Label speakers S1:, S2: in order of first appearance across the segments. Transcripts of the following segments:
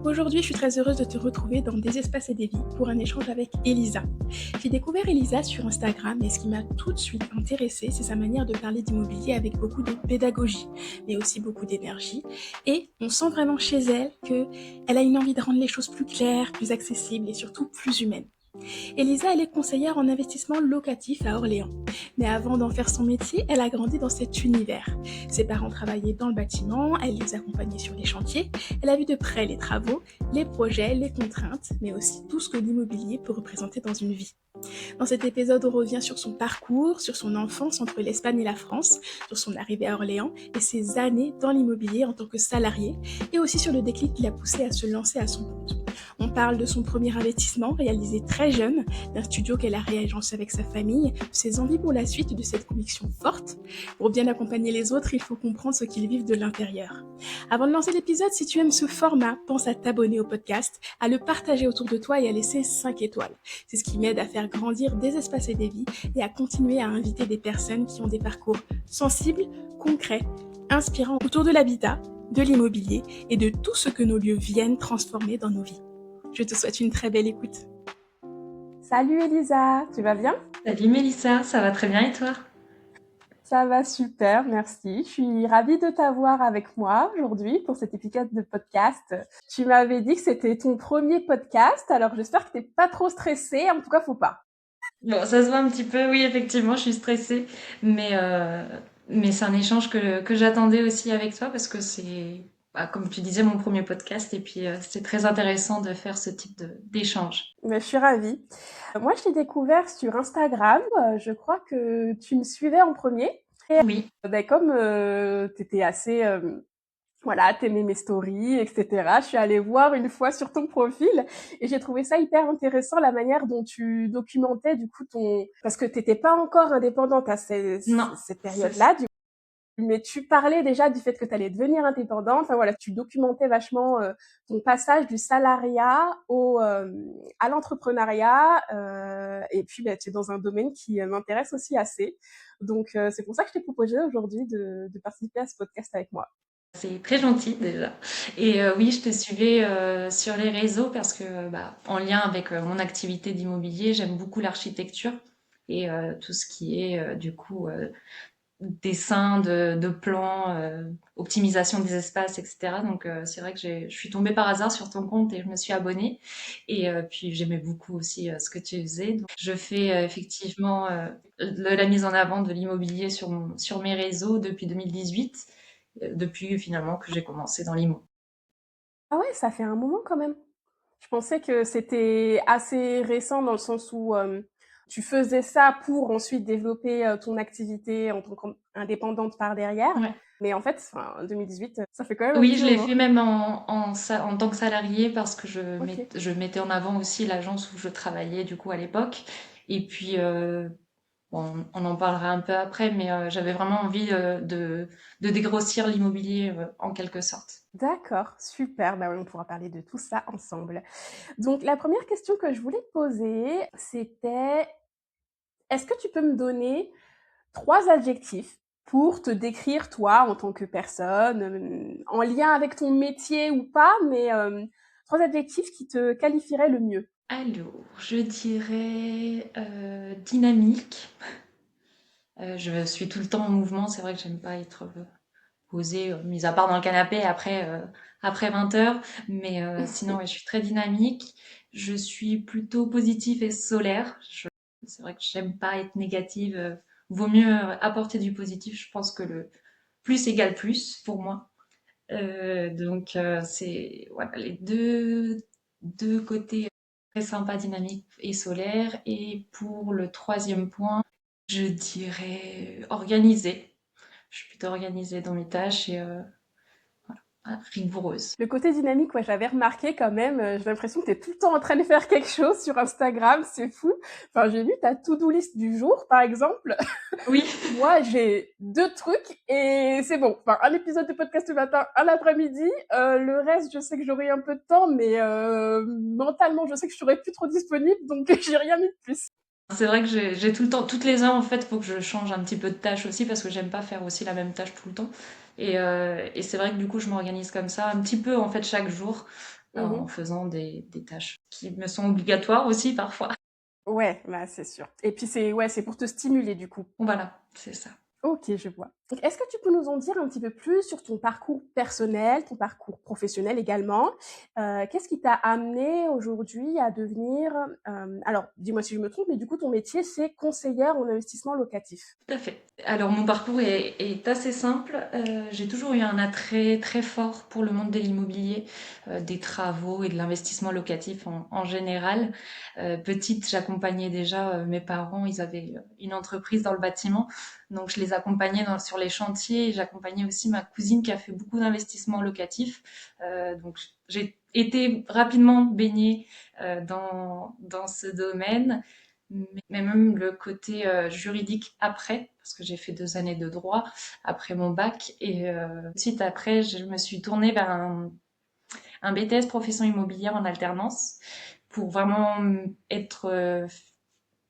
S1: Aujourd'hui, je suis très heureuse de te retrouver dans Des espaces et des vies pour un échange avec Elisa. J'ai découvert Elisa sur Instagram et ce qui m'a tout de suite intéressée, c'est sa manière de parler d'immobilier avec beaucoup de pédagogie, mais aussi beaucoup d'énergie. Et on sent vraiment chez elle qu'elle a une envie de rendre les choses plus claires, plus accessibles et surtout plus humaines. Elisa, elle est conseillère en investissement locatif à Orléans. Mais avant d'en faire son métier, elle a grandi dans cet univers. Ses parents travaillaient dans le bâtiment, elle les accompagnait sur les chantiers, elle a vu de près les travaux, les projets, les contraintes, mais aussi tout ce que l'immobilier peut représenter dans une vie. Dans cet épisode, on revient sur son parcours, sur son enfance entre l'Espagne et la France, sur son arrivée à Orléans et ses années dans l'immobilier en tant que salarié, et aussi sur le déclic qui l'a poussé à se lancer à son compte. On parle de son premier investissement réalisé très jeune, d'un studio qu'elle a réagencé avec sa famille, de ses envies pour la suite et de cette conviction forte. Pour bien accompagner les autres, il faut comprendre ce qu'ils vivent de l'intérieur. Avant de lancer l'épisode, si tu aimes ce format, pense à t'abonner au podcast, à le partager autour de toi et à laisser 5 étoiles. C'est ce qui m'aide à faire grandir des espaces et des vies et à continuer à inviter des personnes qui ont des parcours sensibles, concrets, inspirants autour de l'habitat, de l'immobilier et de tout ce que nos lieux viennent transformer dans nos vies. Je te souhaite une très belle écoute. Salut Elisa, tu vas bien?
S2: Salut Mélissa, ça va très bien et toi?
S1: Ça va super, merci. Je suis ravie de t'avoir avec moi aujourd'hui pour cet épisode de podcast. Tu m'avais dit que c'était ton premier podcast, alors j'espère que t'es pas trop stressée, en tout cas faut pas.
S2: Bon, ça se voit un petit peu, oui, effectivement, je suis stressée, mais, euh, mais c'est un échange que j'attendais aussi avec toi parce que c'est, bah, comme tu disais, mon premier podcast et puis c'est très intéressant de faire ce type d'échange.
S1: Mais je suis ravie. Moi je t'ai découvert sur Instagram, je crois que tu me suivais en premier. Et
S2: Oui,
S1: comme t'étais assez voilà, t'aimais mes stories, etc. Je suis allée voir une fois sur ton profil et j'ai trouvé ça hyper intéressant la manière dont tu documentais du coup parce que t'étais pas encore indépendante à
S2: non,
S1: cette
S2: c'est ça.
S1: période-là, mais tu parlais déjà du fait que tu allais devenir indépendante. Enfin voilà, tu documentais vachement ton passage du salariat à l'entrepreneuriat. Et puis, tu es dans un domaine qui m'intéresse aussi assez. Donc, c'est pour ça que je t'ai proposé aujourd'hui de participer à ce podcast avec moi.
S2: C'est très gentil déjà. Et oui, je te suivais sur les réseaux parce que, bah, en lien avec mon activité d'immobilier, j'aime beaucoup l'architecture et tout ce qui est du coup dessin de plans, optimisation des espaces, etc. Donc c'est vrai que je suis tombée par hasard sur ton compte et je me suis abonnée. Et puis j'aimais beaucoup aussi ce que tu faisais. Donc, je fais effectivement la mise en avant de l'immobilier sur mes réseaux depuis 2018, depuis finalement que j'ai commencé dans l'immo.
S1: Ah ouais, ça fait un moment quand même. Je pensais que c'était assez récent dans le sens où tu faisais ça pour ensuite développer ton activité en tant qu'indépendante par derrière.
S2: Ouais.
S1: Mais en fait, enfin, 2018, ça fait quand même un
S2: Oui,
S1: petit
S2: je l'ai
S1: moment.
S2: fait même en tant que salarié parce que
S1: Ok.
S2: je mettais en avant aussi l'agence où je travaillais du coup à l'époque. Et puis bon, on en parlera un peu après, mais j'avais vraiment envie de dégrossir l'immobilier en quelque sorte.
S1: D'accord, super. Bah oui, on pourra parler de tout ça ensemble. Donc, la première question que je voulais te poser, c'était, est-ce que tu peux me donner 3 adjectifs pour te décrire toi en tant que personne, en lien avec ton métier ou pas, mais 3 adjectifs qui te qualifieraient le mieux?
S2: Alors, je dirais dynamique. Je suis tout le temps en mouvement, c'est vrai que j'aime pas être posée, mis à part dans le canapé après 20 heures, mais sinon ouais, je suis très dynamique. Je suis plutôt positive et solaire. C'est vrai que j'aime pas être négative. Vaut mieux apporter du positif. Je pense que le plus égale plus pour moi. Donc c'est voilà les deux côtés très sympa, dynamique et solaire. Et pour le troisième point, je dirais organisée. Je suis plutôt organisée dans mes tâches et rigoureuse.
S1: Le côté dynamique, ouais, j'avais remarqué quand même, j'ai l'impression que tu es tout le temps en train de faire quelque chose sur Instagram, c'est fou. Enfin, j'ai vu ta to-do list du jour, par exemple.
S2: Oui,
S1: Moi, j'ai 2 trucs et c'est bon. Enfin, un épisode de podcast le matin, un l'après-midi. Le reste, je sais que j'aurai un peu de temps, mais mentalement, je sais que je serai plus trop disponible, donc j'ai rien mis de plus.
S2: c'est vrai que j'ai tout le temps, toutes les heures en fait, faut que je change un petit peu de tâche aussi parce que j'aime pas faire aussi la même tâche tout le temps. Et c'est vrai que du coup, je m'organise comme ça un petit peu en fait chaque jour. en
S1: Mhm.
S2: faisant des tâches qui me sont obligatoires aussi parfois.
S1: Ouais, bah, c'est sûr. Et puis c'est ouais, c'est pour te stimuler du coup.
S2: Voilà, c'est ça.
S1: OK, je vois. Donc est-ce que tu peux nous en dire un petit peu plus sur ton parcours personnel, ton parcours professionnel également? Qu'est-ce qui t'a amené aujourd'hui à devenir, alors dis-moi si je me trompe, mais du coup ton métier c'est conseillère en investissement locatif?
S2: Tout à fait. Alors mon parcours est assez simple. J'ai toujours eu un attrait très fort pour le monde de l'immobilier, des travaux et de l'investissement locatif en général. Petite, j'accompagnais déjà mes parents, ils avaient une entreprise dans le bâtiment, donc je les accompagnais sur les chantiers. Et j'accompagnais aussi ma cousine qui a fait beaucoup d'investissements locatifs. Donc j'ai été rapidement baignée dans ce domaine, mais même le côté juridique après, parce que j'ai fait 2 années de droit après mon bac, et suite après, je me suis tournée vers un BTS profession immobilière en alternance pour vraiment être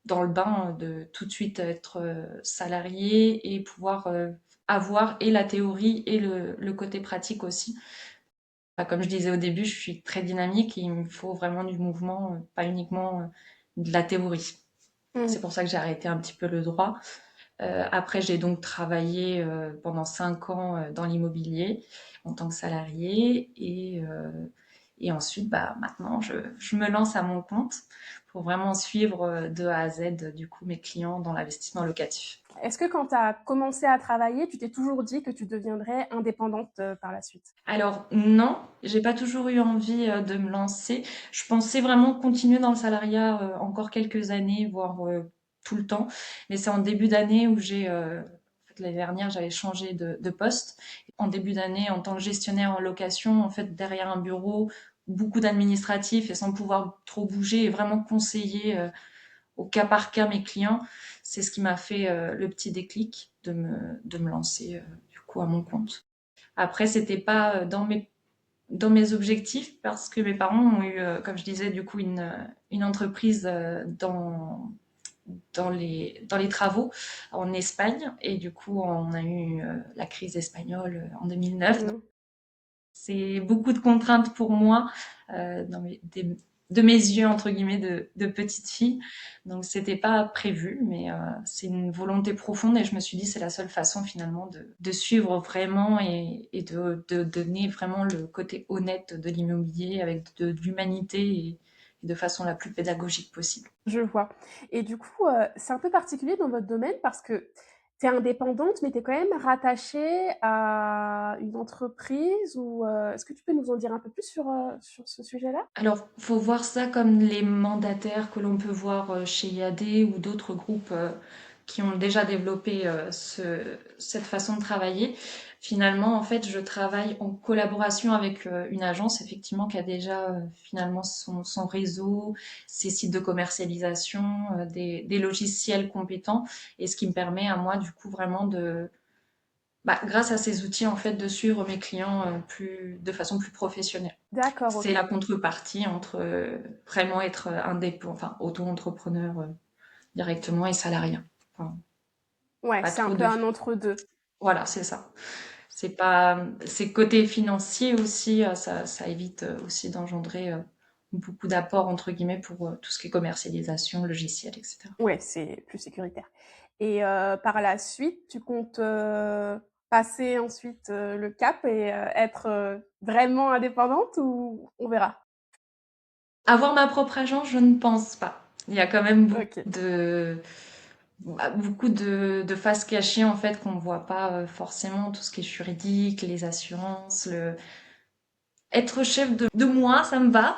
S2: dans le bain de tout de suite être salarié et pouvoir avoir et la théorie et le côté pratique aussi. Enfin, comme je disais au début, je suis très dynamique et il me faut vraiment du mouvement, pas uniquement de la théorie. C'est
S1: Mmh.
S2: pour ça que j'ai arrêté un petit peu le droit. Après, j'ai donc travaillé pendant 5 ans dans l'immobilier en tant que salarié et ensuite, bah, maintenant, je me lance à mon compte pour vraiment suivre de A à Z du coup mes clients dans l'investissement locatif.
S1: Est-ce que quand tu as commencé à travailler, tu t'es toujours dit que tu deviendrais indépendante, par la suite?
S2: Alors non, j'ai pas toujours eu envie de me lancer. Je pensais vraiment continuer dans le salariat encore quelques années, voire tout le temps. Mais c'est en début d'année où en fait, l'année dernière, j'avais changé de poste. En début d'année, en tant que gestionnaire en location, en fait, derrière un bureau, beaucoup d'administratifs et sans pouvoir trop bouger et vraiment conseiller au cas par cas mes clients, c'est ce qui m'a fait le petit déclic de me lancer du coup à mon compte. Après, c'était pas dans mes objectifs parce que mes parents ont eu, comme je disais, du coup, une entreprise dans les travaux en Espagne. Et du coup, on a eu la crise espagnole en 2009. Donc,
S1: Mmh.
S2: c'est beaucoup de contraintes pour moi de mes yeux, entre guillemets, de petite fille. Donc, c'était pas prévu, mais c'est une volonté profonde et je me suis dit, c'est la seule façon finalement de suivre vraiment et de donner vraiment le côté honnête de l'immobilier avec de l'humanité et de façon la plus pédagogique possible.
S1: Je vois. Et du coup, c'est un peu particulier dans votre domaine parce que tu es indépendante, mais tu es quand même rattachée à une entreprise ou, est-ce que tu peux nous en dire un peu plus sur ce sujet-là?
S2: Alors, faut voir ça comme les mandataires que l'on peut voir chez IAD ou d'autres groupes qui ont déjà développé cette façon de travailler. Finalement, en fait, je travaille en collaboration avec une agence, effectivement, qui a déjà finalement son réseau, ses sites de commercialisation, des logiciels compétents, et ce qui me permet à moi, du coup, vraiment grâce à ces outils, en fait, de suivre mes clients de façon plus professionnelle.
S1: D'accord,
S2: C'est
S1: OK.
S2: la contrepartie entre vraiment être indépendant, enfin auto-entrepreneur directement et salariat. Enfin,
S1: Ouais,
S2: pas
S1: c'est un
S2: trop
S1: peu
S2: de.
S1: un entre-deux.
S2: Voilà, c'est ça. C'est pas. C'est côté financier aussi, ça évite aussi d'engendrer beaucoup d'apports entre guillemets pour tout ce qui est commercialisation, logiciel, etc.
S1: Ouais, c'est plus sécuritaire. Et par la suite, tu comptes, passer ensuite, le cap et être, vraiment indépendante ou on verra?
S2: Avoir ma propre agence, je ne pense pas. Il y a quand même beaucoup
S1: OK.
S2: de beaucoup de faces cachées en fait qu'on ne voit pas forcément, tout ce qui est juridique, les assurances, être chef de moi, ça me va.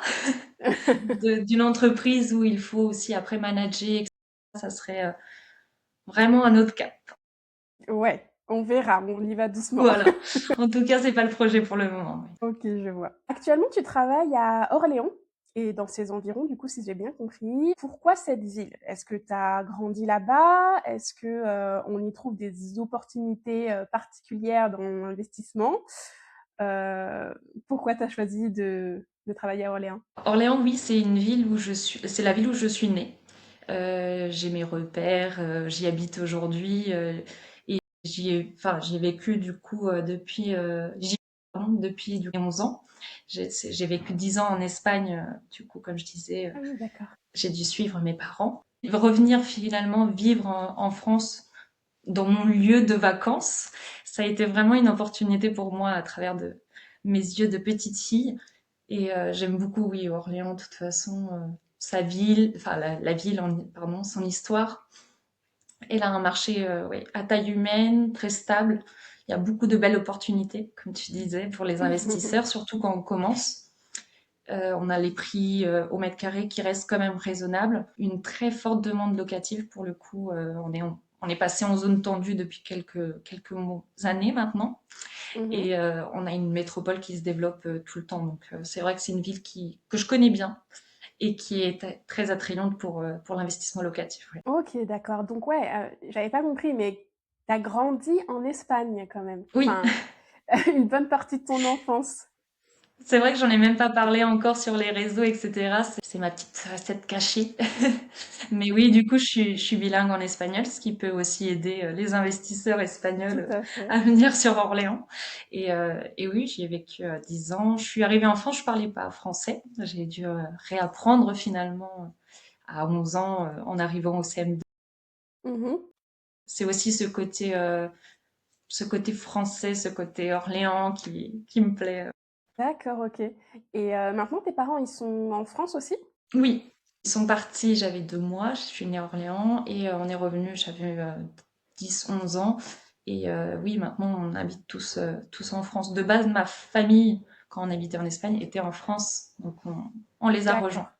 S2: D'une entreprise où il faut aussi après manager, etc., ça serait vraiment un autre cap.
S1: Ouais, on verra, on y va doucement.
S2: Voilà. En tout cas, c'est pas le projet pour le moment. Oui.
S1: OK, je vois. Actuellement, tu travailles à Orléans et dans ses environs, du coup, si j'ai bien compris. Pourquoi cette ville? Est-ce que tu as grandi là-bas? Est-ce que, on y trouve des opportunités, particulières dans l'investissement? Pourquoi tu as choisi de travailler à Orléans?
S2: Orléans, oui, c'est la ville où je suis née. J'ai mes repères, j'y habite aujourd'hui et j'y ai vécu du coup depuis. depuis 11 ans. J'ai vécu 10 ans en Espagne, du coup, comme je disais,
S1: Ah oui, d'accord.
S2: j'ai dû suivre mes parents. Revenir finalement vivre en France dans mon lieu de vacances, ça a été vraiment une opportunité pour moi à travers de mes yeux de petite fille. Et j'aime beaucoup, oui, Orléans, de toute façon, sa ville, enfin la ville, pardon, son histoire. Elle a un marché ouais, à taille humaine, très stable. Il y a beaucoup de belles opportunités, comme tu disais, pour les investisseurs, surtout quand on commence. On a les prix au mètre carré qui restent quand même raisonnables. Une très forte demande locative pour le coup. On est passé en zone tendue depuis quelques années maintenant.
S1: Mhm.
S2: Et on a une métropole qui se développe tout le temps. Donc c'est vrai que c'est une ville que je connais bien et qui est très attrayante pour l'investissement locatif. Ouais.
S1: Ok, d'accord. Donc ouais, j'avais pas compris, mais t'as grandi en Espagne quand même.
S2: Oui,
S1: Enfin, une bonne partie de ton enfance.
S2: c'est vrai que j'en ai même pas parlé encore sur les réseaux, etc. C'est ma petite facette cachée. Mais oui, du coup, je suis bilingue en espagnol, ce qui peut aussi aider les investisseurs
S1: Tout
S2: espagnols
S1: à fait.
S2: à venir sur Orléans. Et oui, j'y ai vécu 10 ans. Je suis arrivée en France, je parlais pas français. J'ai dû réapprendre finalement à 11 ans en arrivant au CM2.
S1: Mhm.
S2: C'est aussi ce côté français, ce côté Orléans qui me plaît.
S1: D'accord, ok. Et maintenant, tes parents, ils sont en France aussi?
S2: Oui, ils sont partis, j'avais 2 mois, je suis née à Orléans et on est revenu, j'avais 10, 11 ans. Et oui, maintenant on habite tous en France. De base, ma famille, quand on habitait en Espagne, était en France, donc on les a
S1: D'accord.
S2: rejoints.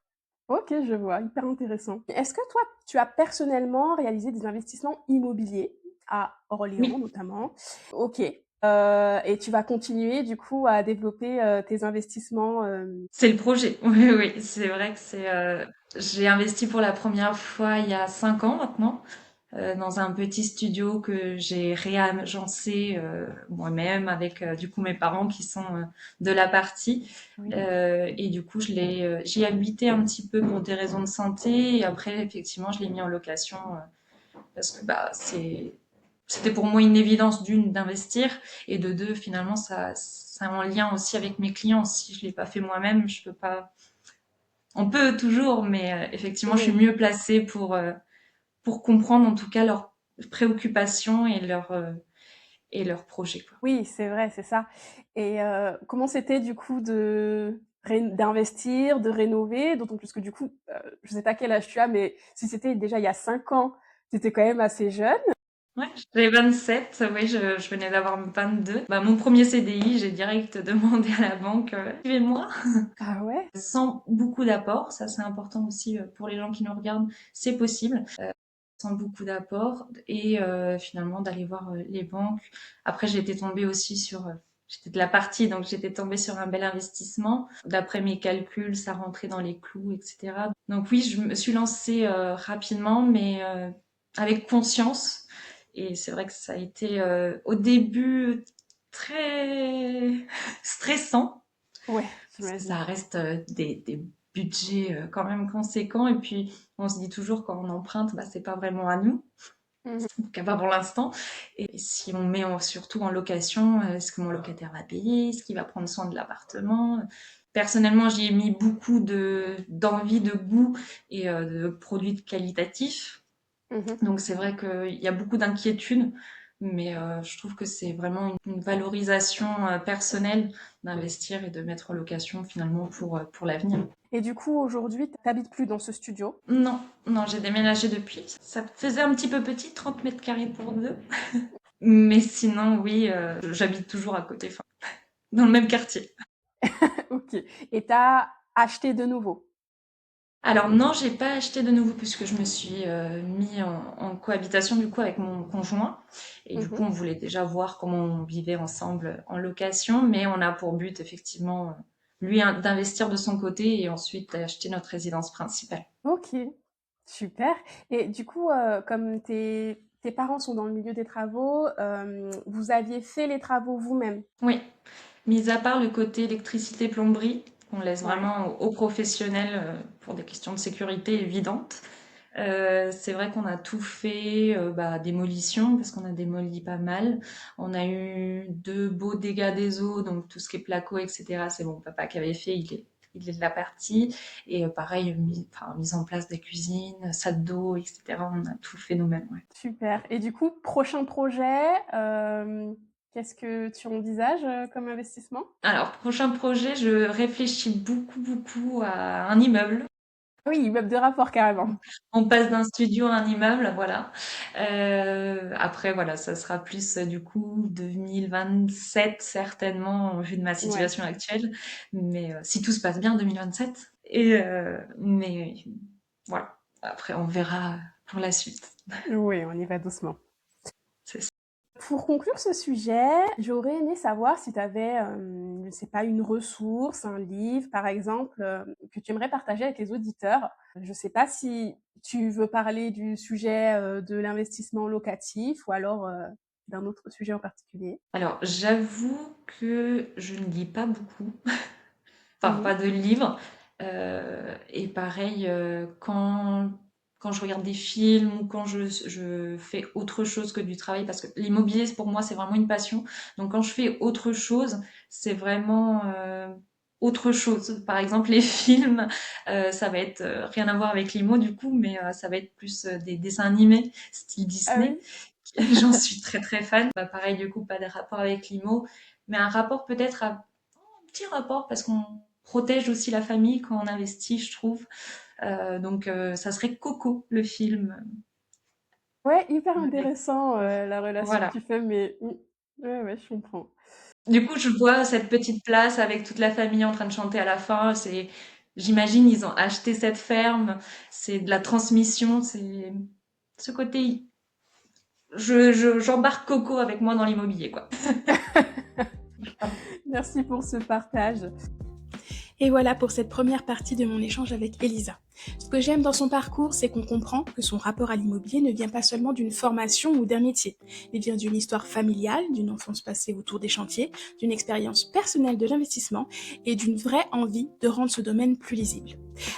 S1: Ok, je vois, hyper intéressant. Est-ce que toi, tu as personnellement réalisé des investissements immobiliers à Orléans
S2: Oui,
S1: notamment? Ok. Et tu vas continuer du coup à développer tes investissements.
S2: c'est le projet. Oui, oui, c'est vrai que j'ai investi pour la première fois il y a 5 ans maintenant. Dans un petit studio que j'ai réagencé moi-même avec du coup mes parents qui sont de la partie.
S1: Oui.
S2: Et du coup, j'y ai habité un petit peu pour des raisons de santé. Et après, effectivement, je l'ai mis en location parce que bah, c'était pour moi une évidence d'une d'investir et de deux, finalement, ça a un lien aussi avec mes clients. Si je l'ai pas fait moi-même, je peux pas. On peut toujours, mais effectivement, je suis
S1: Oui.
S2: mieux placée pour comprendre en tout cas leurs préoccupations et leurs projets. Quoi.
S1: Oui, c'est vrai, c'est ça. Et comment c'était du coup d'investir, de rénover, d'autant plus que du coup, je sais pas quel âge tu as, mais si c'était déjà il y a 5 ans, tu étais quand même assez jeune.
S2: Ouais, j'avais 27, oui, je venais d'avoir 22. Bah, mon premier CDI, j'ai direct demandé à la banque, suivez-moi,
S1: Ah ouais?
S2: sans beaucoup d'apports. Ça, c'est important aussi pour les gens qui nous regardent. C'est possible, sans beaucoup d'apports. Et finalement, d'aller voir les banques. Après, j'étais tombée aussi j'étais de la partie, donc j'étais tombée sur un bel investissement. D'après mes calculs, ça rentrait dans les clous, etc. Donc oui, je me suis lancée rapidement, mais avec conscience. Et c'est vrai que ça a été au début très stressant.
S1: Ouais,
S2: Parce que
S1: j'imagine.
S2: ça reste des budgets quand même conséquents. Et puis, on se dit toujours quand on emprunte, bah, c'est pas vraiment à nous.
S1: Mmh.
S2: En tout cas, pas pour l'instant. Et si on met surtout en location, est-ce que mon locataire va payer? Est-ce qu'il va prendre soin de l'appartement? Personnellement, j'y ai mis beaucoup d'envie, de goût et de produits qualitatifs.
S1: Mmh.
S2: Donc c'est vrai qu'il y a beaucoup d'inquiétudes, mais je trouve que c'est vraiment une valorisation personnelle d'investir et de mettre en location finalement pour l'avenir.
S1: Et du coup, aujourd'hui, tu habites plus dans ce studio?
S2: Non, non, j'ai déménagé depuis. Ça faisait un petit peu petit, 30 mètres carrés pour deux. Mais sinon, oui, j'habite toujours à côté, enfin, dans le même quartier.
S1: OK. Et tu as acheté de nouveau?
S2: Alors non, j'ai pas acheté de nouveau puisque je me suis mis en cohabitation du coup avec mon conjoint et du coup
S1: Mmh.
S2: on voulait déjà voir comment on vivait ensemble en location, mais on a pour but effectivement lui d'investir de son côté et ensuite d'acheter notre résidence principale.
S1: OK, super. Et du coup, comme tes parents sont dans le milieu des travaux, vous aviez fait les travaux vous-même?
S2: Oui, mis à part le côté électricité plomberie, on laisse
S1: Ouais.
S2: vraiment aux professionnels pour des questions de sécurité évidentes. C'est vrai qu'on a tout fait, démolition, parce qu'on a démoli pas mal. On a eu de beaux dégâts des eaux, donc tout ce qui est placo, etc. C'est mon papa qui avait fait, il est de la partie. Et pareil, mise en place des cuisines, sacs d'eau, etc. On a tout fait nous-mêmes, ouais.
S3: Super. Et du coup, prochain projet, qu'est-ce que tu envisages comme investissement?
S2: Alors, prochain projet, je réfléchis beaucoup à un immeuble.
S3: Oui, immeuble de rapport carrément.
S2: On passe d'un studio à un immeuble, voilà. Après, voilà, ça sera plus du coup 2027 certainement, vu de ma
S3: Ouais.
S2: situation actuelle. Mais si tout se passe bien, 2027. Mais voilà. Après, on verra pour la suite.
S3: Oui, on y va doucement.
S2: C'est ça.
S3: Pour conclure ce sujet, j'aurais aimé savoir si tu avais, je sais pas, une ressource, un livre, par exemple, que tu aimerais partager avec les auditeurs. Je sais pas si tu veux parler du sujet de l'investissement locatif ou alors d'un autre sujet en particulier.
S2: Alors, j'avoue que je ne lis pas beaucoup. Enfin,
S3: Mhm.
S2: pas de livres. Et pareil, quand je regarde des films ou quand je fais autre chose que du travail, parce que l'immobilier, pour moi, c'est vraiment une passion. Donc, quand je fais autre chose, c'est vraiment autre chose. Par exemple, les films, ça va être rien à voir avec l'IMO du coup, mais ça va être plus des dessins animés, style
S3: Ah
S2: Disney.
S3: oui?
S2: J'en suis très fan. Pareil, du coup, pas de rapport avec l'IMO, mais un rapport peut-être à petit rapport parce qu'on protège aussi la famille quand on investit, je trouve. Ça serait Coco, le film.
S3: Ouais, hyper
S2: Avec-
S3: intéressant la relation que
S2: Voilà.
S3: tu fais, mais ouais, je comprends.
S2: Du coup, je vois cette petite place avec toute la famille en train de chanter à la fin. J'imagine, ils ont acheté cette ferme. C'est de la transmission. C'est ce côté. J'embarque Coco avec moi dans l'immobilier, quoi.
S3: Merci pour ce partage.
S1: Et voilà pour cette première partie de mon échange avec Elisa. Ce que j'aime dans son parcours, c'est qu'on comprend que son rapport à l'immobilier ne vient pas seulement d'une formation ou d'un métier. Il vient d'une histoire familiale, d'une enfance passée autour des chantiers, d'une expérience personnelle de l'investissement et d'une vraie envie de rendre ce domaine plus lisible.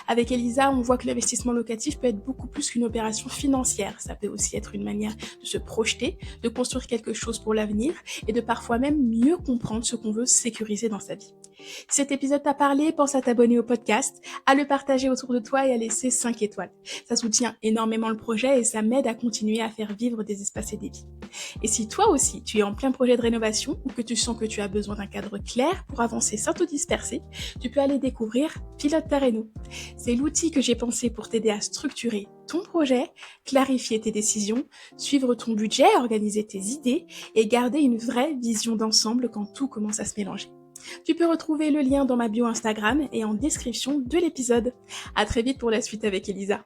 S1: Avec Elisa, on voit que l'investissement locatif peut être beaucoup plus qu'une opération financière. Ça peut aussi être une manière de se projeter, de construire quelque chose pour l'avenir et de parfois même mieux comprendre ce qu'on veut sécuriser dans sa vie. Si cet épisode t'a parlé, pense à t'abonner au podcast, à le partager autour de toi et à laisser 5 étoiles. Ça soutient énormément le projet et ça m'aide à continuer à faire vivre des espaces et des vies. Et si toi aussi, tu es en plein projet de rénovation ou que tu sens que tu as besoin d'un cadre clair pour avancer sans te disperser, tu peux aller découvrir Pilote ta réno. C'est l'outil que j'ai pensé pour t'aider à structurer ton projet, clarifier tes décisions, suivre ton budget, organiser tes idées et garder une vraie vision d'ensemble quand tout commence à se mélanger. Tu peux retrouver le lien dans ma bio Instagram et en description de l'épisode. À très vite pour la suite avec Elisa.